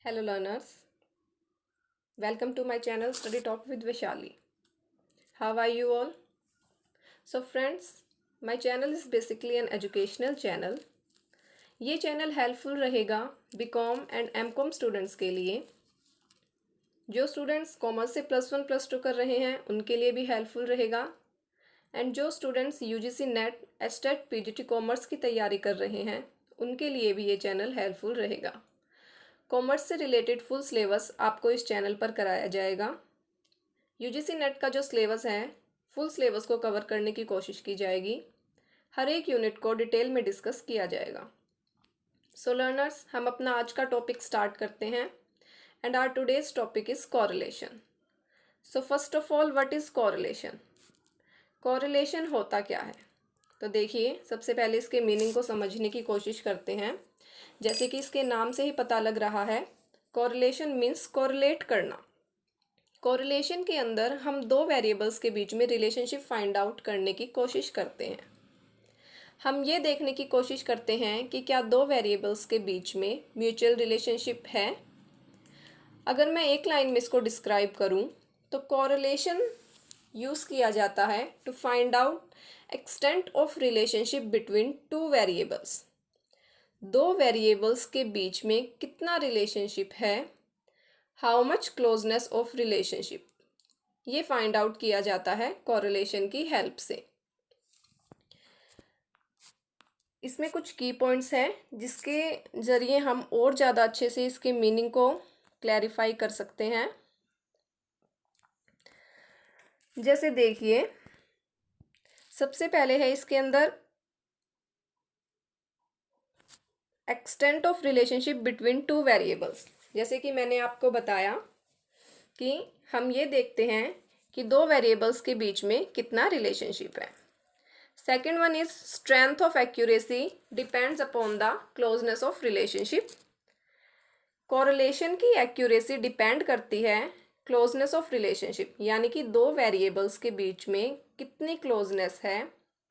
Hello learners, welcome to my channel Study Talk with Vaishali. How are you all? So friends, my channel is basically an educational channel. ये channel helpful रहेगा BCom and MCom students के लिए। जो students commerce से +1 +2 कर रहे हैं उनके लिए भी हेल्पफुल रहेगा एंड जो students UGC net HTET PGT commerce की तैयारी कर रहे हैं उनके लिए भी ये चैनल हेल्पफुल रहेगा। कॉमर्स से रिलेटेड फुल सिलेबस आपको इस चैनल पर कराया जाएगा। यूजीसी नेट का जो सिलेबस है फुल सिलेबस को कवर करने की कोशिश की जाएगी। हर एक यूनिट को डिटेल में डिस्कस किया जाएगा। सो लर्नर्स, हम अपना आज का टॉपिक स्टार्ट करते हैं and our today's topic is correlation. So first of all, what is correlation? Correlation होता क्या है? तो देखिए, सबसे पहले इसके मीनिंग को समझने की कोशिश करते हैं। जैसे कि इसके नाम से ही पता लग रहा है, कोरिलेशन मीन्स कोरिलेट करना। कोरिलेशन के अंदर हम दो वेरिएबल्स के बीच में रिलेशनशिप फाइंड आउट करने की कोशिश करते हैं। हम ये देखने की कोशिश करते हैं कि क्या दो वेरिएबल्स के बीच में म्यूचुअल रिलेशनशिप है। अगर मैं एक लाइन में इसको डिस्क्राइब करूं तो कोरिलेशन यूज़ किया जाता है to find out extent of relationship between two variables. दो वेरिएबल्स के बीच में कितना रिलेशनशिप है, how much closeness of relationship, ये फाइंड आउट किया जाता है कोरिलेशन की हेल्प से। इसमें कुछ की पॉइंट्स हैं जिसके ज़रिए हम और ज़्यादा अच्छे से इसके मीनिंग को क्लैरिफाई कर सकते हैं। जैसे देखिए, सबसे पहले है इसके अंदर extent of relationship between two variables. जैसे कि मैंने आपको बताया कि हम ये देखते हैं कि दो वेरिएबल्स के बीच में कितना रिलेशनशिप है। Second one is strength of accuracy depends upon the closeness of relationship. Correlation की एक्यूरेसी डिपेंड करती है क्लोजनेस ऑफ रिलेशनशिप, यानी कि दो वेरिएबल्स के बीच में कितनी क्लोजनेस है।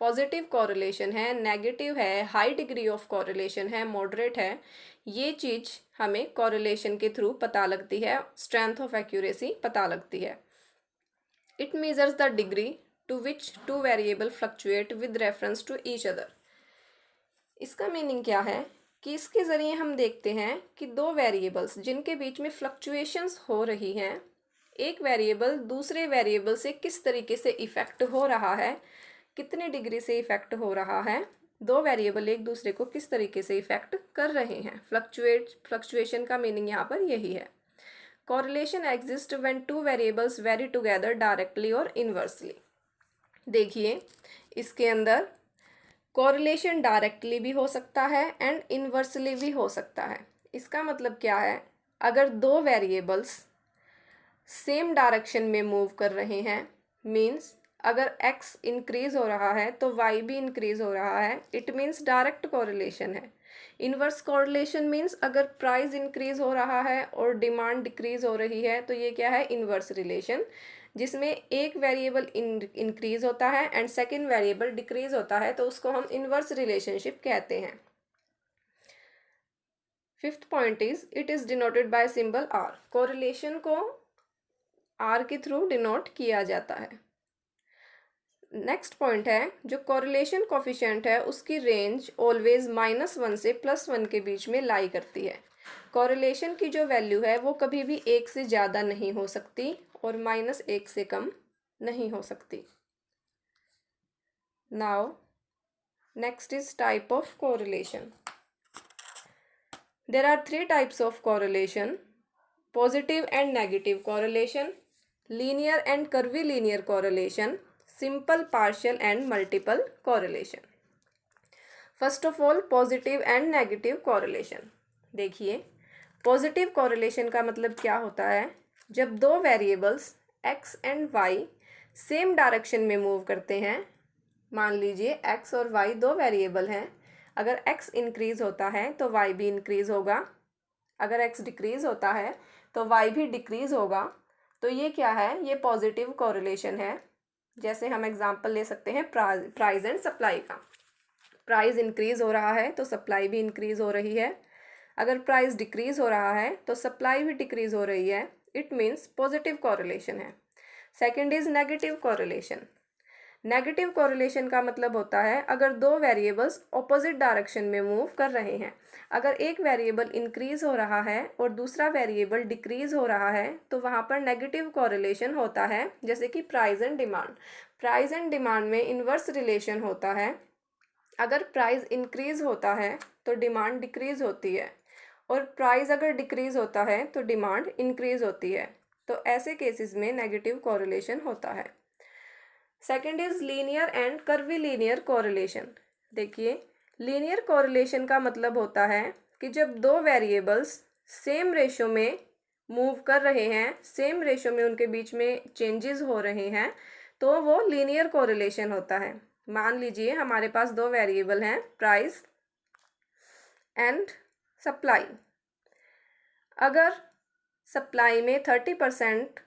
पॉजिटिव कोरिलेशन है, नेगेटिव है, हाई डिग्री ऑफ कोरिलेशन है, मॉडरेट है, ये चीज़ हमें कोरिलेशन के थ्रू पता लगती है, स्ट्रेंथ ऑफ एक्यूरेसी पता लगती है। It measures the degree to which two variable fluctuate with reference to each other. इसका मीनिंग क्या है कि इसके ज़रिए हम देखते हैं कि दो वेरिएबल्स जिनके बीच में फ्लक्चुएशंस हो रही हैं, एक वेरिएबल दूसरे वेरिएबल से किस तरीके से इफ़ेक्ट हो रहा है, कितने डिग्री से इफ़ेक्ट हो रहा है, दो वेरिएबल एक दूसरे को किस तरीके से इफ़ेक्ट कर रहे हैं। फ्लक्चुएशन का मीनिंग यहाँ पर यही है। Correlation exist when two variables very together directly और इनवर्सली। देखिए, इसके अंदर कोरिलेशन डायरेक्टली भी हो सकता है एंड इनवर्सली भी हो सकता है। इसका मतलब क्या है? अगर दो वेरिएबल्स सेम डायरेक्शन में मूव कर रहे हैं, मीन्स अगर x इंक्रीज हो रहा है तो y भी इंक्रीज हो रहा है, इट मीन्स डायरेक्ट कोरिलेशन है। इनवर्स कोरिलेशन मीन्स अगर प्राइस इंक्रीज हो रहा है और डिमांड डिक्रीज हो रही है तो ये क्या है? इनवर्स रिलेशन, जिसमें एक वेरिएबल इंक्रीज होता है एंड सेकेंड वेरिएबल डिक्रीज होता है, तो उसको हम इनवर्स रिलेशनशिप कहते हैं। Fifth point is it is denoted by symbol R. Correlation को आर के थ्रू डिनोट किया जाता है। नेक्स्ट पॉइंट है, जो कोरिलेशन कोफिशिएंट है उसकी रेंज ऑलवेज -1 से +1 के बीच में लाई करती है। कोरिलेशन की जो वैल्यू है वो कभी भी 1 से ज़्यादा नहीं हो सकती और -1 से कम नहीं हो सकती। Now next is type of correlation. There are 3 types of correlation: positive and negative correlation, linear and curvilinear correlation, simple partial and multiple correlation. First of all, positive and negative correlation. देखिए, positive correlation का मतलब क्या होता है? जब दो variables x and y same direction में move करते हैं। मान लीजिए x और y दो वेरिएबल हैं, अगर x इंक्रीज होता है तो y भी इंक्रीज होगा, अगर x डिक्रीज होता है तो y भी डिक्रीज होगा। तो ये क्या है? ये पॉजिटिव कोरिलेशन है। जैसे हम एग्जांपल ले सकते हैं प्राइस एंड सप्लाई का। प्राइस इंक्रीज हो रहा है तो सप्लाई भी इंक्रीज हो रही है, अगर प्राइस डिक्रीज हो रहा है तो सप्लाई भी डिक्रीज हो रही है, इट मीन्स पॉजिटिव कॉरिलेशन है। Second is negative correlation. Negative correlation का मतलब होता है अगर दो वेरिएबल्स ऑपोजिट डायरेक्शन में मूव कर रहे हैं। अगर एक वेरिएबल इंक्रीज हो रहा है और दूसरा वेरिएबल डिक्रीज हो रहा है तो वहाँ पर नेगेटिव कॉरिलेशन होता है, जैसे कि price and demand. Price and demand में इन्वर्स रिलेशन होता है। अगर प्राइस इंक्रीज होता है तो डिमांड डिक्रीज होती है, और प्राइस अगर डिक्रीज होता है तो डिमांड इंक्रीज होती है। तो ऐसे केसेस में नेगेटिव कॉरिलेशन होता है। Second is linear and curvilinear correlation. देखिए, लीनियर कॉरिलेशन का मतलब होता है कि जब दो वेरिएबल्स सेम रेशो में मूव कर रहे हैं, सेम रेशो में उनके बीच में चेंजेस हो रहे हैं, तो वो लीनियर कॉरिलेशन होता है। मान लीजिए हमारे पास दो वेरिएबल हैं, प्राइस एंड सप्लाई। अगर सप्लाई में 30%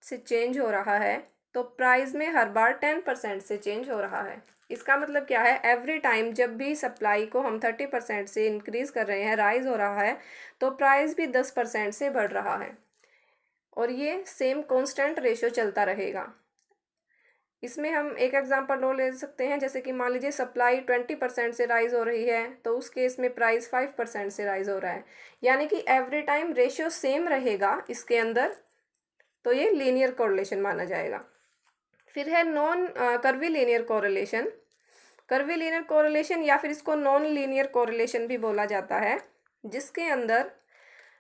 से चेंज हो रहा है तो प्राइस में हर बार 10% से चेंज हो रहा है। इसका मतलब क्या है, एवरी टाइम जब भी सप्लाई को हम 30% से इंक्रीज कर रहे हैं, राइज हो रहा है, तो प्राइस भी 10% से बढ़ रहा है, और ये सेम कांस्टेंट रेशियो चलता रहेगा। इसमें हम एक एग्जांपल और ले सकते हैं, जैसे कि मान लीजिए सप्लाई 20% से राइज हो रही है तो उस केस में प्राइस 5% से राइज हो रहा है, यानी कि एवरी टाइम रेशियो सेम रहेगा इसके अंदर, तो ये लीनियर कोरिलेशन माना जाएगा। फिर है non curvilinear correlation. Curvilinear correlation या फिर इसको नॉन लीनियर कोरिलेशन भी बोला जाता है, जिसके अंदर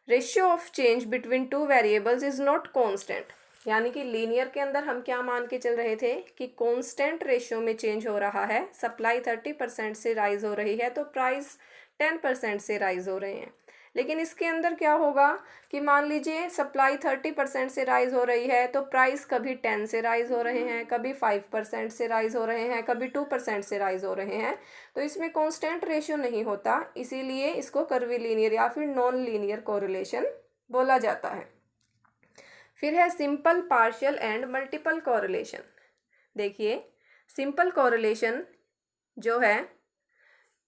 ratio of change between two variables is not constant. यानी कि लीनियर के अंदर हम क्या मान के चल रहे थे कि कांस्टेंट रेशियो में चेंज हो रहा है। सप्लाई 30% से राइज हो रही है तो प्राइस 10% से राइज हो रहे हैं। लेकिन इसके अंदर क्या होगा कि मान लीजिए सप्लाई 30% से राइज हो रही है तो प्राइस कभी 10 से राइज हो रहे हैं, कभी 5% से राइज हो रहे हैं, कभी 2% से राइज हो रहे हैं। तो इसमें कांस्टेंट रेशियो नहीं होता, इसीलिए इसको कर्वीलीनियर या फिर नॉन लीनियर कोरिलेशन बोला जाता है। फिर है simple, partial and multiple correlation. देखिए, सिंपल कोरिलेशन जो है,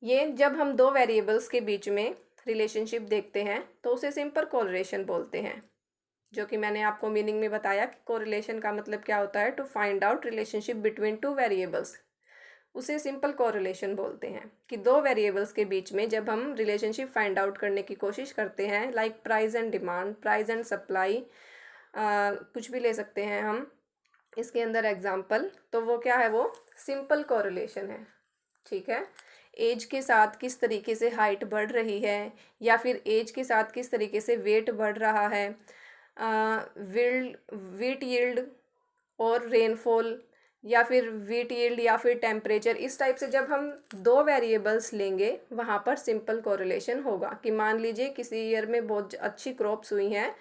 ये जब हम दो वेरिएबल्स के बीच में रिलेशनशिप देखते हैं तो उसे सिंपल कोरिलेशन बोलते हैं, जो कि मैंने आपको मीनिंग में बताया कि कोरिलेशन का मतलब क्या होता है, to find out relationship between two variables, उसे सिंपल कोरिलेशन बोलते हैं। कि दो वेरिएबल्स के बीच में जब हम रिलेशनशिप फाइंड आउट करने की कोशिश करते हैं, like price and demand, price and supply, कुछ भी ले सकते हैं हम इसके अंदर एग्जाम्पल, तो वो क्या है, वो सिंपल कोरिलेशन है। ठीक है, एज के साथ किस तरीके से हाइट बढ़ रही है, या फिर एज के साथ किस तरीके से वेट बढ़ रहा है, वीट यील्ड और रेनफॉल, या फिर वीट यील्ड या फिर टेम्परेचर, इस टाइप से जब हम दो वेरिएबल्स लेंगे वहाँ पर सिंपल कोरिलेशन होगा। कि मान लीजिए किसी ईयर में बहुत अच्छी क्रॉप्स हुई हैं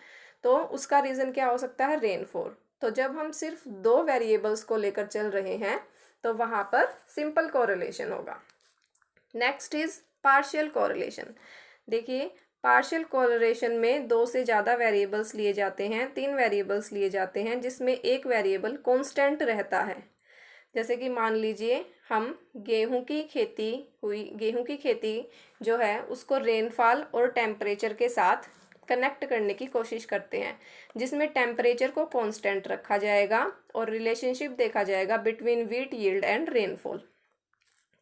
तो उसका रीज़न क्या हो सकता है, रेनफॉल। तो जब हम सिर्फ दो वेरिएबल्स को लेकर चल रहे हैं तो वहाँ पर सिंपल कोरिलेशन होगा। Next is partial correlation. देखिए, पार्शियल कोरिलेशन में दो से ज़्यादा वेरिएबल्स लिए जाते हैं, 3 वेरिएबल्स लिए जाते हैं, जिसमें एक वेरिएबल कांस्टेंट रहता है। जैसे कि मान लीजिए हम गेहूं की खेती जो है उसको रेनफॉल और टेम्परेचर के साथ कनेक्ट करने की कोशिश करते हैं, जिसमें टेम्परेचर को कांस्टेंट रखा जाएगा और रिलेशनशिप देखा जाएगा between wheat yield and rainfall.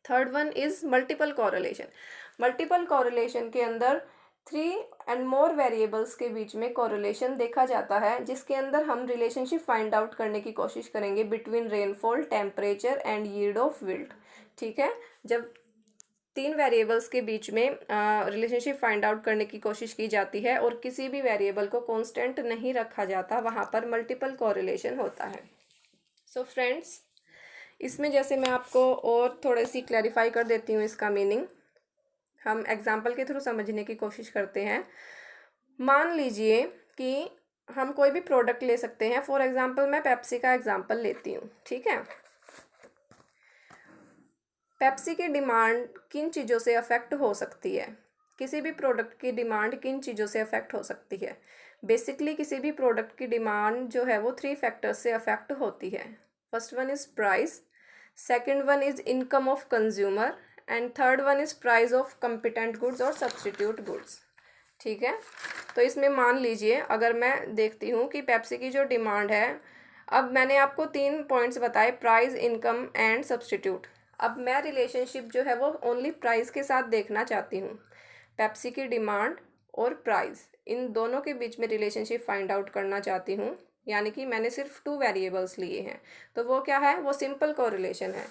Third one is multiple correlation. Multiple correlation के अंदर 3 एंड मोर वेरिएबल्स के बीच में कोरिलेशन देखा जाता है, जिसके अंदर हम रिलेशनशिप फाइंड आउट करने की कोशिश करेंगे between rainfall, temperature and yield of wild. ठीक है, जब 3 वेरिएबल्स के बीच में रिलेशनशिप फाइंड आउट करने की कोशिश की जाती है और किसी भी वेरिएबल को कांस्टेंट नहीं रखा जाता, वहाँ पर मल्टीपल कोरिलेशन होता है। सो फ्रेंड्स, इसमें जैसे मैं आपको और थोड़ी सी क्लैरिफाई कर देती हूँ इसका मीनिंग, हम एग्जाम्पल के थ्रू समझने की कोशिश करते हैं। मान लीजिए कि हम कोई भी प्रोडक्ट ले सकते हैं, फॉर एग्जांपल मैं पेप्सी का एग्जांपल लेती हूँ। ठीक है, पेप्सी की डिमांड किन चीज़ों से अफेक्ट हो सकती है, किसी भी प्रोडक्ट की डिमांड किन चीज़ों से अफेक्ट हो सकती है। बेसिकली किसी भी प्रोडक्ट की डिमांड जो है वो 3 फैक्टर्स से अफेक्ट होती है। First one is price, second one is income of consumer, and third one is price of competent goods और सब्सटीट्यूट गुड्स। ठीक है। तो इसमें मान लीजिए अगर मैं देखती हूँ कि पेप्सी की जो डिमांड है, अब मैंने आपको 3 पॉइंट्स बताए, प्राइस, इनकम एंड सब्स्टिट्यूट। अब मैं रिलेशनशिप जो है वो ओनली प्राइस के साथ देखना चाहती हूँ। पेप्सी की डिमांड और प्राइस, इन दोनों के बीच में रिलेशनशिप फाइंड आउट करना चाहती हूँ, यानी कि मैंने सिर्फ 2 वेरिएबल्स लिए हैं। तो वो क्या है, वो सिंपल कोरिलेशन है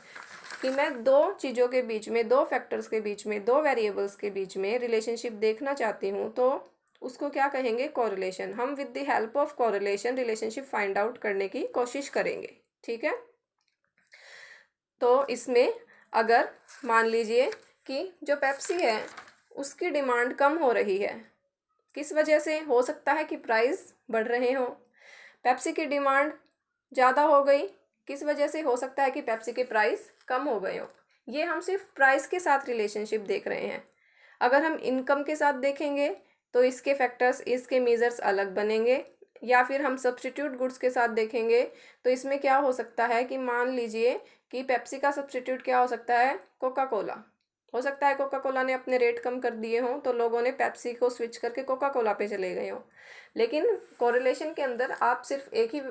कि मैं दो चीज़ों के बीच में, दो फैक्टर्स के बीच में, दो वेरिएबल्स के बीच में रिलेशनशिप देखना चाहती हूँ, तो उसको क्या कहेंगे, कोरिलेशन। हम with the help of correlation relationship find out करने की कोशिश करेंगे। ठीक है। तो इसमें अगर मान लीजिए कि जो पेप्सी है उसकी डिमांड कम हो रही है, किस वजह से, हो सकता है कि प्राइस बढ़ रहे हों। पेप्सी की डिमांड ज़्यादा हो गई, किस वजह से, हो सकता है कि पेप्सी के प्राइस कम हो गए हो। ये हम सिर्फ प्राइस के साथ रिलेशनशिप देख रहे हैं। अगर हम इनकम के साथ देखेंगे तो इसके फैक्टर्स, इसके मेजर्स अलग बनेंगे। या फिर हम सब्स्टिट्यूट गुड्स के साथ देखेंगे तो इसमें क्या हो सकता है कि मान लीजिए कि पेप्सी का सब्स्टिट्यूट क्या हो सकता है, कोका कोला। हो सकता है कोका कोला ने अपने रेट कम कर दिए हों तो लोगों ने पेप्सी को स्विच करके कोका कोला पे चले गए हों। लेकिन कोरिलेशन के अंदर आप सिर्फ एक ही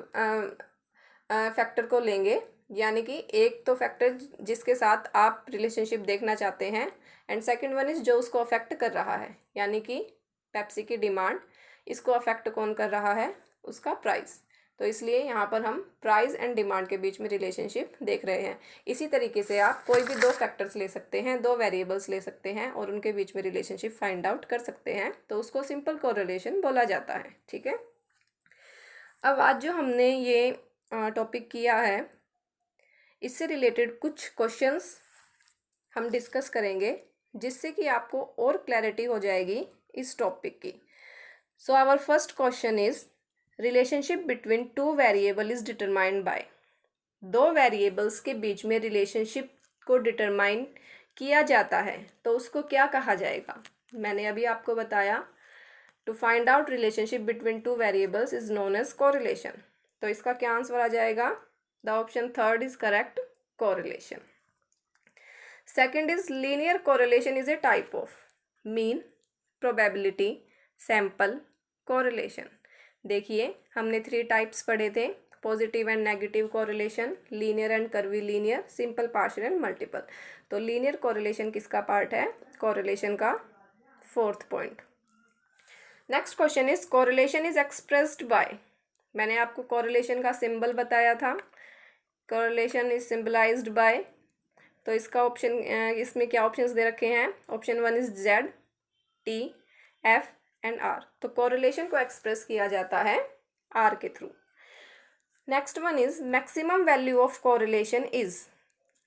फैक्टर को लेंगे, यानी कि एक तो फैक्टर जिसके साथ आप रिलेशनशिप देखना चाहते हैं, एंड सेकंड वन इज जो उसको अफेक्ट कर रहा है, यानी कि पेप्सी की डिमांड, इसको अफेक्ट कौन कर रहा है, उसका प्राइस। तो इसलिए यहाँ पर हम प्राइस एंड डिमांड के बीच में रिलेशनशिप देख रहे हैं। इसी तरीके से आप कोई भी दो फैक्टर्स ले सकते हैं, दो वेरिएबल्स ले सकते हैं और उनके बीच में रिलेशनशिप फाइंड आउट कर सकते हैं, तो उसको सिंपल कोरिलेशन बोला जाता है। ठीक है। अब आज जो हमने ये टॉपिक किया है, इससे रिलेटेड कुछ क्वेश्चंस हम डिस्कस करेंगे जिससे कि आपको और क्लैरिटी हो जाएगी इस टॉपिक की। So our first question is, relationship between two variable is determined by. दो वेरिएबल्स के बीच में रिलेशनशिप को डिटरमाइन किया जाता है तो उसको क्या कहा जाएगा। मैंने अभी आपको बताया, to find out relationship between two variables is known as correlation. तो इसका क्या आंसर आ जाएगा, the option third is correct, correlation. Second is, linear correlation is a type of mean, probability, sample, correlation. देखिए हमने 3 टाइप्स पढ़े थे, positive and negative correlation, linear and curvilinear, simple, partial and multiple. तो linear correlation किसका part है, correlation का 4th point. Next question is, correlation is expressed by. मैंने आपको कोरिलेशन का सिंबल बताया था, कोरिलेशन इज सिंबलाइज्ड बाय। तो इसका ऑप्शन, इसमें क्या ऑप्शंस दे रखे हैं, option 1 is Z, T, F and R। तो कोरिलेशन को एक्सप्रेस किया जाता है R के through. Next one is, maximum value of correlation is.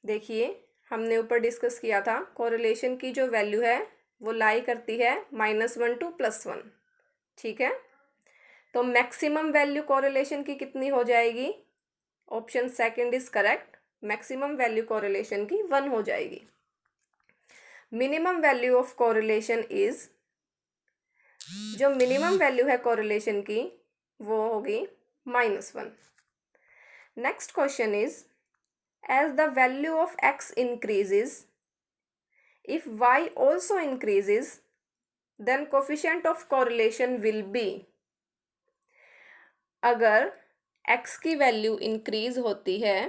देखिए हमने ऊपर डिस्कस किया था, कोरिलेशन की जो वैल्यू है वो लाई करती है -1 to +1। ठीक है। तो मैक्सिमम वैल्यू कोरिलेशन की कितनी हो जाएगी, option second is correct, maximum value correlation की 1 हो जाएगी। Minimum value of correlation is, जो मिनिमम वैल्यू है कोरिलेशन की वो होगी -1। Next question is, as the value of x increases, if y also increases, then coefficient of correlation will be। अगर x की वैल्यू इंक्रीज होती है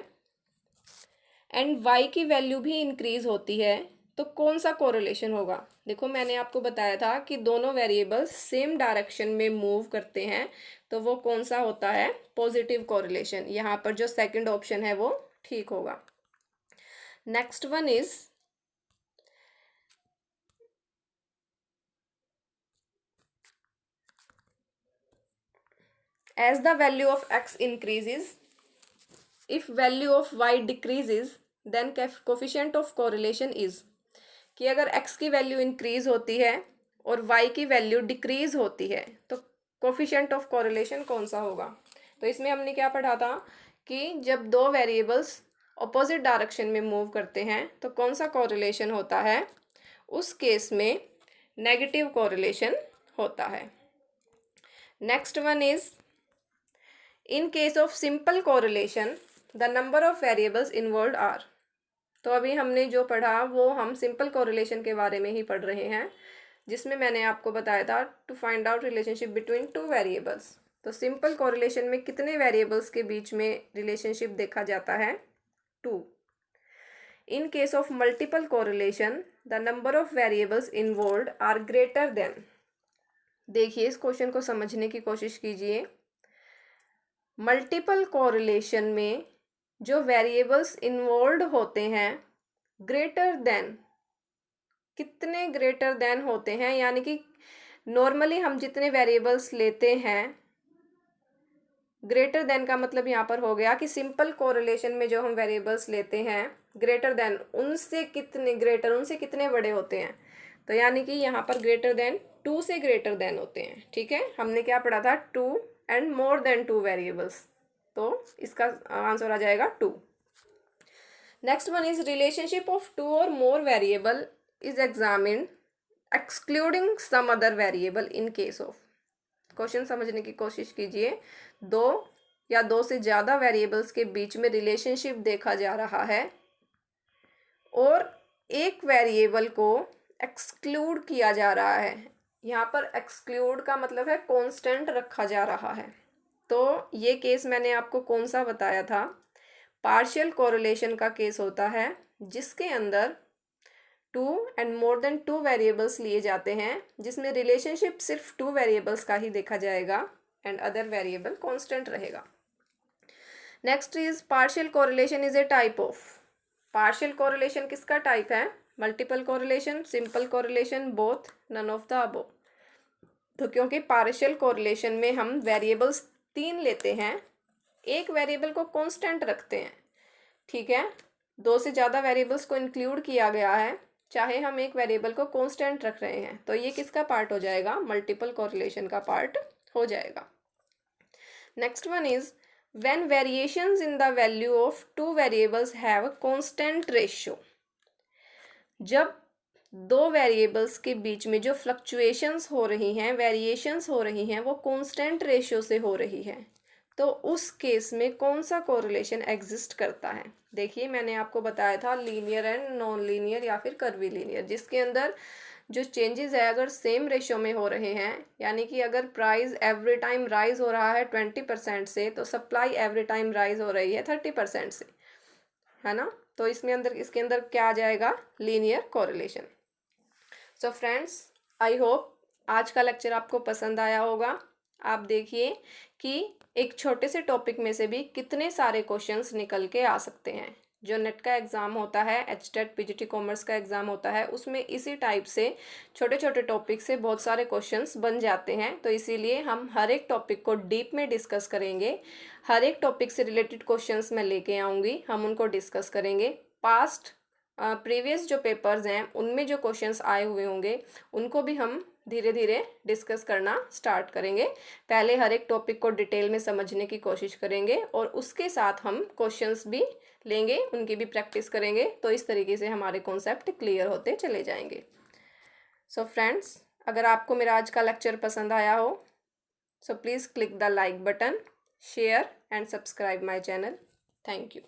एंड y की वैल्यू भी इंक्रीज होती है तो कौन सा कोरिलेशन होगा। देखो मैंने आपको बताया था कि दोनों वेरिएबल्स सेम डायरेक्शन में मूव करते हैं, तो वो कौन सा होता है, पॉजिटिव कोरिलेशन। यहाँ पर जो सेकंड ऑप्शन है वो ठीक होगा। Next one is, as the value of x increases, if value of y decreases, then coefficient of correlation is। कि अगर x की वैल्यू इंक्रीज होती है और y की वैल्यू डिक्रीज होती है तो कोफिशिएंट ऑफ कोरिलेशन कौन सा होगा। तो इसमें हमने क्या पढ़ा था कि जब दो वेरिएबल्स अपोजिट डायरेक्शन में मूव करते हैं तो कौन सा कोरिलेशन होता है, उस केस में नेगेटिव कोरिलेशन होता है। Next one is, in case of simple correlation the number of variables involve are. तो अभी हमने जो पढ़ा वो हम सिंपल कोरिलेशन के बारे में ही पढ़ रहे हैं। जिसमें मैंने आपको बताया था to find out relationship between two variables. तो सिंपल कोरिलेशन में कितने वेरिएबल्स के बीच में रिलेशनशिप देखा जाता है? 2। In case of multiple correlation the number of variables involved are greater than. देखिए, इस क्वेश्चन को समझने की कोशिश कीजिए। मल्टीपल कोरिलेशन में जो वेरिएबल्स इन्वॉल्व्ड होते हैं ग्रेटर देन, कितने ग्रेटर देन होते हैं, यानी कि नॉर्मली हम जितने वेरिएबल्स लेते हैं, ग्रेटर देन का मतलब यहाँ पर हो गया कि सिंपल कोरिलेशन में जो हम वेरिएबल्स लेते हैं ग्रेटर देन, उनसे कितने ग्रेटर, उनसे कितने बड़े होते हैं। तो यानी कि यहाँ पर ग्रेटर देन 2 से ग्रेटर देन होते हैं। ठीक है, हमने क्या पढ़ा था? 2 एंड मोर देन 2 वेरिएबल्स। तो इसका आंसर आ जाएगा 2। Next one is relationship of 2 or more variable is examined excluding some other variable in case of. Question समझने की कोशिश कीजिए। 2 या 2 से ज़्यादा वेरिएबल्स के बीच में रिलेशनशिप देखा जा रहा है और एक वेरिएबल को एक्सक्लूड किया जा रहा है। यहाँ पर एक्सक्लूड का मतलब है कांस्टेंट रखा जा रहा है। तो ये केस मैंने आपको कौन सा बताया था? पार्शियल कोरिलेशन का केस होता है जिसके अंदर 2 एंड मोर देन 2 वेरिएबल्स लिए जाते हैं, जिसमें रिलेशनशिप सिर्फ 2 वेरिएबल्स का ही देखा जाएगा एंड अदर वेरिएबल कांस्टेंट रहेगा। Next is partial correlation is a type of. Partial correlation किसका टाइप है? Multiple correlation, simple correlation, both, none of the above. तो क्योंकि पार्शियल कोरिलेशन में हम वेरिएबल्स 3 लेते हैं, एक वेरिएबल को कांस्टेंट रखते हैं। ठीक है, 2 से ज़्यादा वेरिएबल्स को इंक्लूड किया गया है, चाहे हम एक वेरिएबल को कांस्टेंट रख रहे हैं। तो ये किसका पार्ट हो जाएगा? मल्टीपल कोरिलेशन का पार्ट हो जाएगा। Next one is when variations in the value of 2 variables have constant ratio. जब 2 वेरिएबल्स के बीच में जो फ्लक्चुएशंस हो रही हैं, वेरिएशंस हो रही हैं, वो कांस्टेंट रेशियो से हो रही है, तो उस केस में कौन सा कोरिलेशन एग्जिस्ट करता है? देखिए, मैंने आपको बताया था लीनियर एंड नॉन लीनियर या फिर कर्वी लीनियर, जिसके अंदर जो चेंजेस है अगर सेम रेशियो में हो रहे हैं, यानी कि अगर प्राइस एवरी टाइम राइज हो रहा है 20% से, तो सप्लाई एवरी टाइम राइज हो रही है 30% से, है ना? तो इसके अंदर क्या आ जाएगा? Linear correlation. So friends, I hope आज का लेक्चर आपको पसंद आया होगा। आप देखिए कि एक छोटे से टॉपिक में से भी कितने सारे क्वेश्चंस निकल के आ सकते हैं। जो नेट का एग्ज़ाम होता है, एचटेट पीजीटी कॉमर्स का एग्ज़ाम होता है, उसमें इसी टाइप से छोटे छोटे टॉपिक से बहुत सारे क्वेश्चंस बन जाते हैं। तो इसीलिए हम हर एक टॉपिक को डीप में डिस्कस करेंगे। हर एक टॉपिक से रिलेटेड क्वेश्चंस मैं लेके आऊँगी, हम उनको डिस्कस करेंगे। पास्ट प्रीवियस जो पेपर्स हैं उनमें जो क्वेश्चंस आए हुए होंगे उनको भी हम धीरे धीरे डिस्कस करना स्टार्ट करेंगे। पहले हर एक टॉपिक को डिटेल में समझने की कोशिश करेंगे और उसके साथ हम क्वेश्चंस भी लेंगे, उनकी भी प्रैक्टिस करेंगे। तो इस तरीके से हमारे कॉन्सेप्ट क्लियर होते चले जाएंगे। सो फ्रेंड्स, अगर आपको मेरा आज का लेक्चर पसंद आया हो, so please click the like button, share and subscribe my channel. Thank you.